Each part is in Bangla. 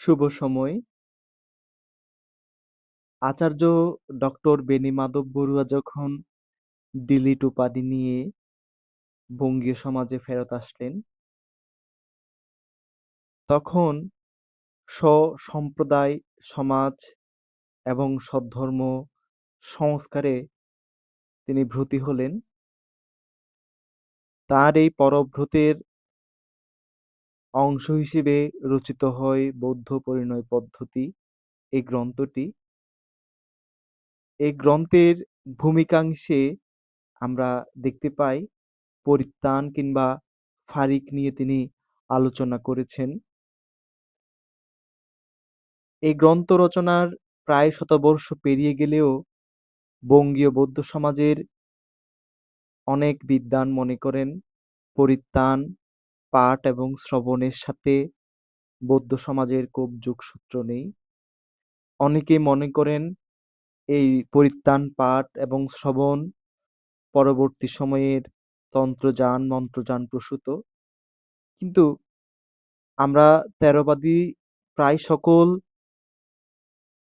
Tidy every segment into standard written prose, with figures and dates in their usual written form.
শুভ সময়। আচার্য ডক্টর বেণীমাধব বড়ুয়া যখন ডিলিট উপাধি নিয়ে বঙ্গীয় সমাজে ফেরত আসলেন, তখন স্ব-সম্প্রদায় সমাজ এবং সদ্ধর্ম সংস্কারে তিনি ব্রতী হলেন। তার এই পরব্রতের অংশ হিসেবে রচিত হয় বৌদ্ধ পরিণয় পদ্ধতি এই গ্রন্থটি। এই গ্রন্থের ভূমিকাংশে আমরা দেখতে পাই পরিত্রাণ কিংবা ফারিক নিয়ে তিনি আলোচনা করেছেন। এই গ্রন্থ রচনার প্রায় শতবর্ষ পেরিয়ে গেলেও বঙ্গীয় বৌদ্ধ সমাজের অনেক বিদ্বান মনে করেন পরিত্রাণ পাঠ এবং শ্রবণের সাথে বৌদ্ধ সমাজের খুব যোগসূত্র নেই। অনেকে মনে করেন এই পরিত্রাণ পাঠ এবং শ্রবণ পরবর্তী সময়ের তন্ত্রযান মন্ত্রযান প্রসূত। কিন্তু আমরা theravādi প্রায় সকল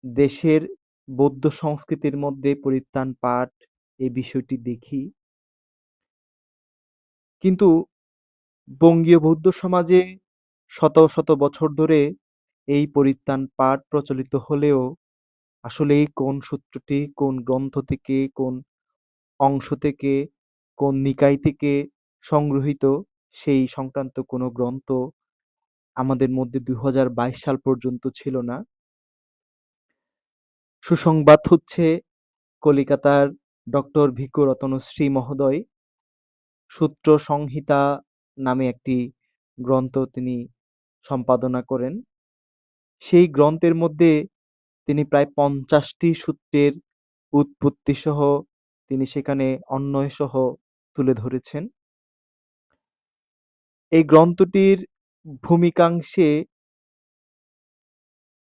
দেশের বৌদ্ধ সংস্কৃতির মধ্যে পরিত্রাণ পাঠ এই বিষয়টি দেখি। কিন্তু বঙ্গীয় বৌদ্ধ সমাজে শত শত বছর ধরে এই পরিত্রাণ পাঠ প্রচলিত হলেও আসলে কোন সূত্রটি কোন গ্রন্থ থেকে কোন অংশ থেকে কোন নিকায় থেকে সংগৃহীত সেই সংক্রান্ত কোনো গ্রন্থ আমাদের মধ্যে ২০২২ সাল পর্যন্ত ছিল না। সুসংবাদ হচ্ছে কলিকাতার ডক্টর ভিকু রতনশ্রী মহোদয় সূত্র সংহিতা নামে একটি গ্রন্থ তিনি সম্পাদনা করেন। সেই গ্রন্থের মধ্যে তিনি প্রায় ৫০টি সূত্রের উৎপত্তি সহ তিনি সেখানে অন্বয় সহ তুলে ধরেছেন। এই গ্রন্থটির ভূমিকাংশে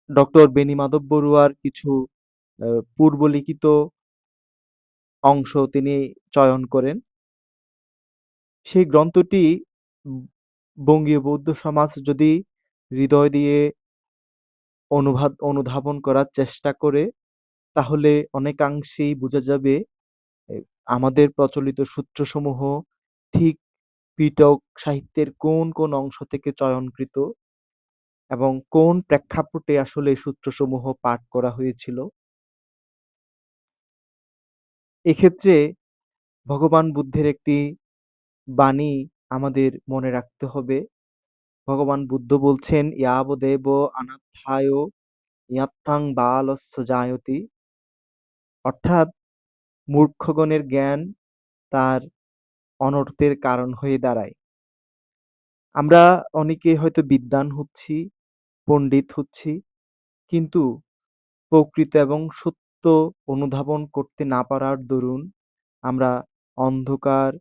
ডক্টর বেণীমাধব বড়ুয়ার কিছু পূর্বলিখিত অংশ তিনি চয়ন করেন। সেই গ্রন্থটি বঙ্গীয় বৌদ্ধ সমাজ যদি হৃদয় দিয়ে অনুধাবন করার চেষ্টা করে তাহলে অনেকাংশেই বোঝা যাবে এ আমাদের প্রচলিত সূত্রসমূহ ঠিক পিটক সাহিত্যের কোন কোন অংশ থেকে চয়নকৃত এবং কোন প্রেক্ষাপটে আসলে এই সূত্রসমূহ পাঠ করা হয়েছিল। এক্ষেত্রে ভগবান বুদ্ধের একটি বাণী আমাদের মনে রাখতে হবে। ভগবান বুদ্ধ বলছেন ইয়াবদেব অনাত্থায় ইয়াত্থাং বালস্য জায়তি, অর্থাৎ মূর্খগণের জ্ঞান তার অনর্থের কারণ হয়ে দাঁড়ায়। আমরা অনেকে হয়তো বিদ্বান হচ্ছি, পণ্ডিত হচ্ছি, কিন্তু প্রকৃত এবং সত্য অনুধাবন করতে না পারার দরুন আমরা অন্ধকার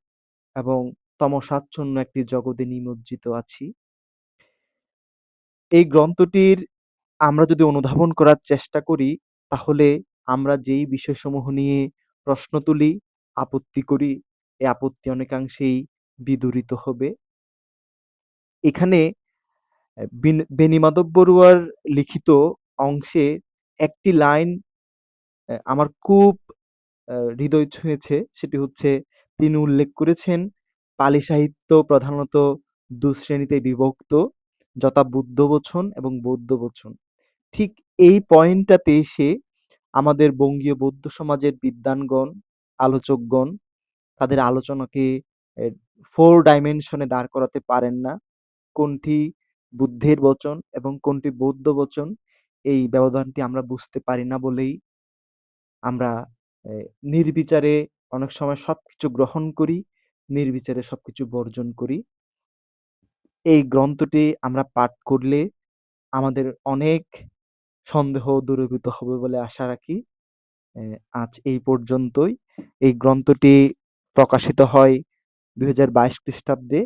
এবং তমসাচ্ছন্ন একটি জগতে নিমজ্জিত আছি। এই গ্রন্থটির আমরা যদি অনুধাবন করার চেষ্টা করি তাহলে আমরা যেই বিষয়সমূহ নিয়ে প্রশ্ন তুলি, আপত্তি করি, এই আপত্তি অনেকাংশেই বিদূরিত হবে। এখানে বেণীমাধব বড়ুয়ার লিখিত অংশে একটি লাইন আমার খুব হৃদয় ছুঁয়েছে। সেটি হচ্ছে তিনি উল্লেখ করেছেন পালি সাহিত্য প্রধানত ২ শ্রেণীতে বিভক্ত, যথা বুদ্ধ বচন এবং বৌদ্ধ বচন। ঠিক এই পয়েন্টটাতে এসে আমাদের বঙ্গীয় বৌদ্ধ সমাজের বিদ্বানগণ, আলোচকগণ তাদের আলোচনাকে এ 4 ডাইমেনশনে দাঁড় করাতে পারেন না। কোনটি বুদ্ধের বচন এবং কোনটি বৌদ্ধ বচন এই ব্যবধানটি আমরা বুঝতে পারি না বলেই আমরা নির্বিচারে অনেক সময় সবকিছু গ্রহণ করি, নির্বিচারে সবকিছু বর্জন করি। এই গ্রন্থটি আমরা পাঠ করলে আমাদের অনেক সন্দেহ দূরীভূত হবে বলে আশা রাখি। আজ এই পর্যন্তই। এই গ্রন্থটি প্রকাশিত হয় ২০২২ খ্রিস্টাব্দে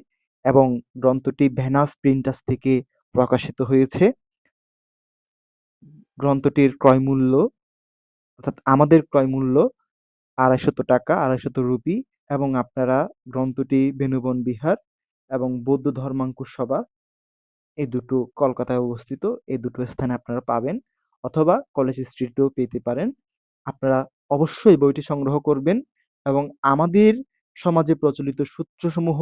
এবং গ্রন্থটি ভেনাস প্রিন্টার্স থেকে প্রকাশিত হয়েছে। গ্রন্থটির ক্রয়মূল্য অর্থাৎ আমাদের ক্রয়মূল্য ৳২৫০ ৳২৫০ এবং আপনারা গ্রন্থটি বেণুবন বিহার এবং বৌদ্ধ ধর্মাঙ্কুশ সভা এই দুটো কলকাতায় অবস্থিত। এই দুটো স্থানে আপনারা পাবেন অথবা কলেজ স্ট্রিটেও পেতে পারেন। আপনারা অবশ্যই বইটি সংগ্রহ করবেন এবং আমাদের সমাজে প্রচলিত সূত্রসমূহ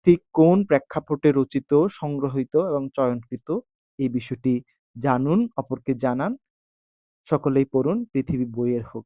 ঠিক কোন প্রেক্ষাপটে রচিত, সংগ্রহীত এবং চয়নকৃত এই বিষয়টি জানুন, অপরকে জানান। সকলেই পড়ুন। পৃথিবী বইয়ের হোক।